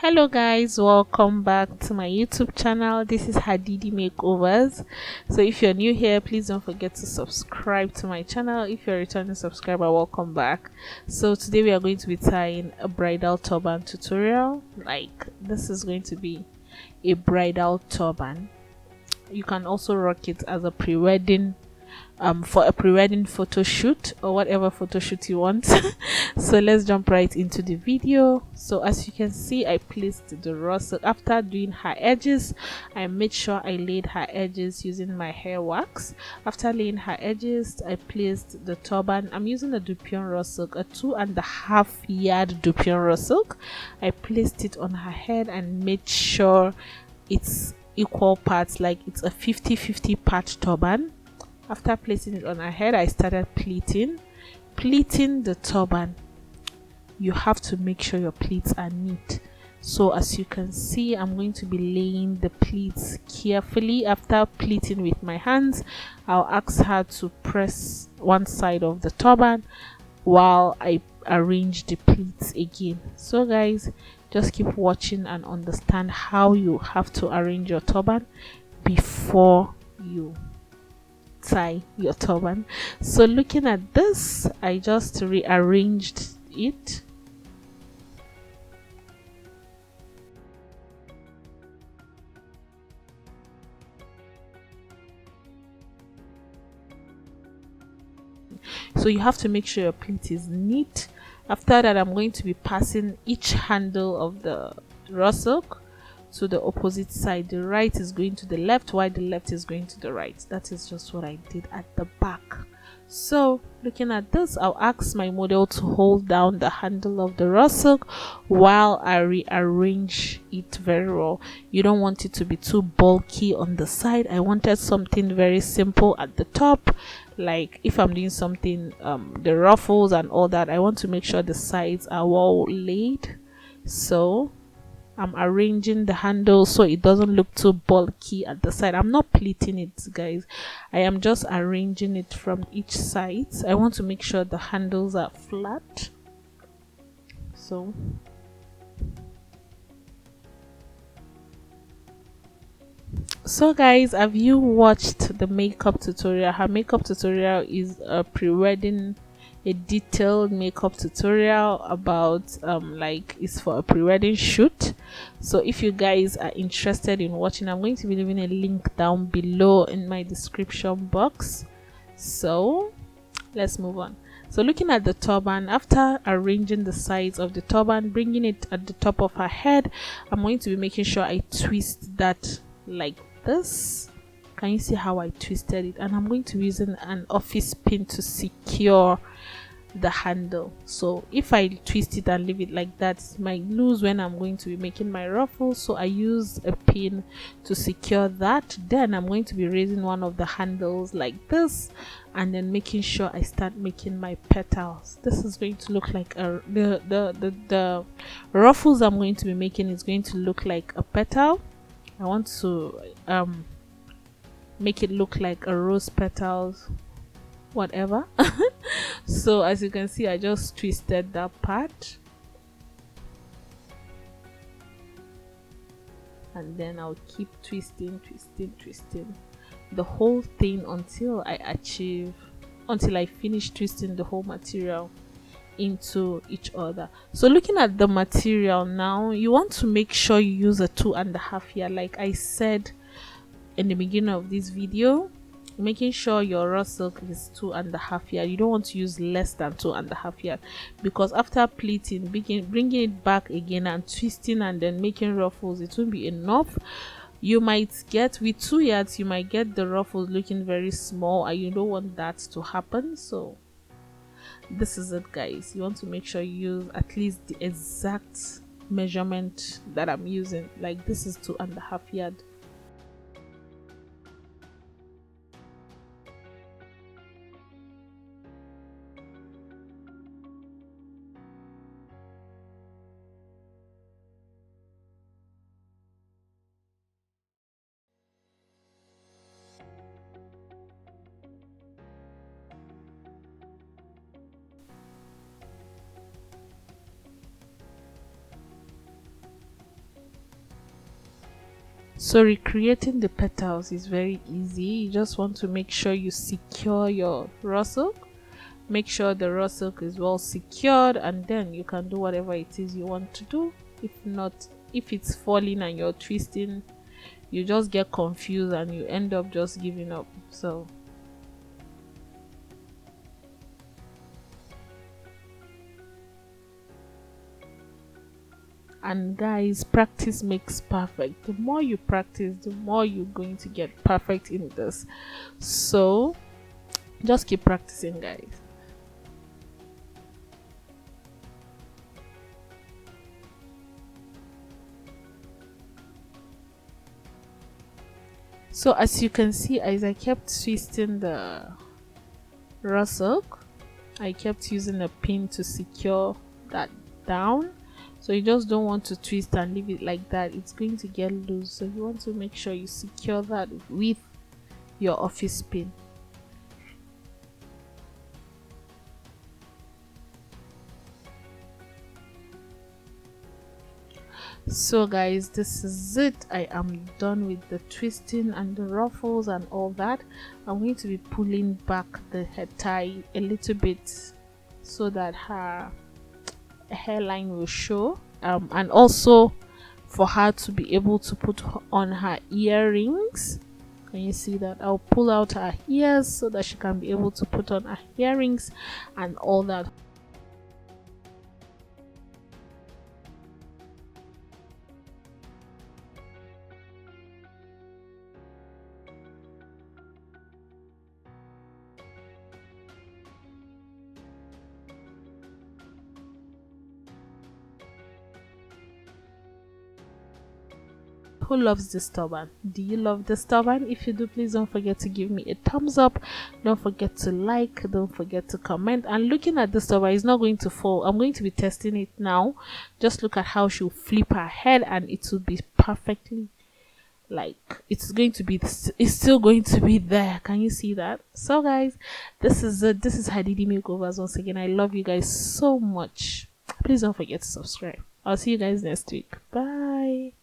Hello guys, welcome back to my YouTube channel. This is Hadidi Makeovers. So if you're new here, please don't forget to subscribe to my channel. If you're a returning subscriber, welcome back. So today we are going to be tying a bridal turban tutorial. Like, this is going to be a bridal turban. You can also rock it as a pre-wedding for a pre-wedding photo shoot or whatever photo shoot you want. So let's jump right into the video. So as you can see, I placed the rustle. After doing her edges, I made sure I laid her edges using my hair wax. After laying her edges, I placed the turban. I'm using a dupion rustle, a 2.5 yard dupion rustle. I placed it on her head and made sure it's equal parts, like it's a 50-50 part turban. After placing it on her head, I started pleating the turban. You have to make sure your pleats are neat. So as you can see, I'm going to be laying the pleats carefully. After pleating with my hands, I'll ask her to press one side of the turban while I arrange the pleats again. So guys, just keep watching and understand how you have to arrange your turban before you tie your turban. So looking at this, I just rearranged it. So you have to make sure your pleat is neat. After that, I'm going to be passing each handle of the rustle to the opposite side. The right is going to the left while the left is going to the right. That is just what I did at the back. So looking at this, I'll ask my model to hold down the handle of the rustle while I rearrange it very well. You don't want it to be too bulky on the side. I wanted something very simple at the top. Like if I'm doing something, the ruffles and all that, I want to make sure the sides are well laid. So I'm arranging the handle so it doesn't look too bulky at the side. I'm not pleating it, guys. I am just arranging it from each side. I want to make sure the handles are flat. So guys, have you watched the makeup tutorial? Her makeup tutorial is a pre-wedding, a detailed makeup tutorial about like it's for a pre-wedding shoot. So if you guys are interested in watching, I'm going to be leaving a link down below in my description box. So let's move on. So looking at the turban, after arranging the sides of the turban, bringing it at the top of her head, I'm going to be making sure I twist that like this. Can you see how I twisted it? And I'm going to be using an office pin to secure the handle. So if I twist it and leave it like that, it might lose when I'm going to be making my ruffles. So I use a pin to secure that. Then I'm going to be raising one of the handles like this and then making sure I start making my petals. This is going to look like a the ruffles I'm going to be making is going to look like a petal. I want to make it look like a rose petals, whatever. So as you can see, I just twisted that part and then I'll keep twisting the whole thing until I finish twisting the whole material into each other. So looking at the material now, you want to make sure you use a 2.5 yard, like I said in the beginning of this video. Making sure your raw silk is 2.5 yard. You don't want to use less than 2.5 yard, because after pleating, bringing it back again and twisting and then making ruffles, it won't be enough. You might get, with 2 yards, you might get the ruffles looking very small and you don't want that to happen. So this is it, guys. You want to make sure you use at least the exact measurement that I'm using. Like this is 2.5 yard. So recreating the petals is very easy. You just want to make sure you secure your raw silk. Make sure the raw silk is well secured, and then you can do whatever it is you want to do. If not, if it's falling and you're twisting, you just get confused and you end up just giving up. So and guys, practice makes perfect. The more you practice, the more you're going to get perfect in this. So just keep practicing, guys. So as you can see, as I kept twisting the raw silk, I kept using a pin to secure that down. So you just don't want to twist and leave it like that, it's going to get loose. So you want to make sure you secure that with your office pin. So guys, this is it. I am done with the twisting and the ruffles and all that. I'm going to be pulling back the head tie a little bit so that her hairline will show, and also for her to be able to put on her earrings. Can you see that? I'll pull out her ears so that she can be able to put on her earrings and all that. Who loves this turban? Do you love this turban? If you do, please don't forget to give me a thumbs up. Don't forget to like, don't forget to comment. And looking at this turban, it's not going to fall. I'm going to be testing it now. Just look at how she'll flip her head and it will be perfectly, like, it's still going to be there. Can you see that? So guys, this is it. This is Hadidi Makeovers. Once again, I love you guys so much. Please don't forget to subscribe. I'll see you guys next week. Bye.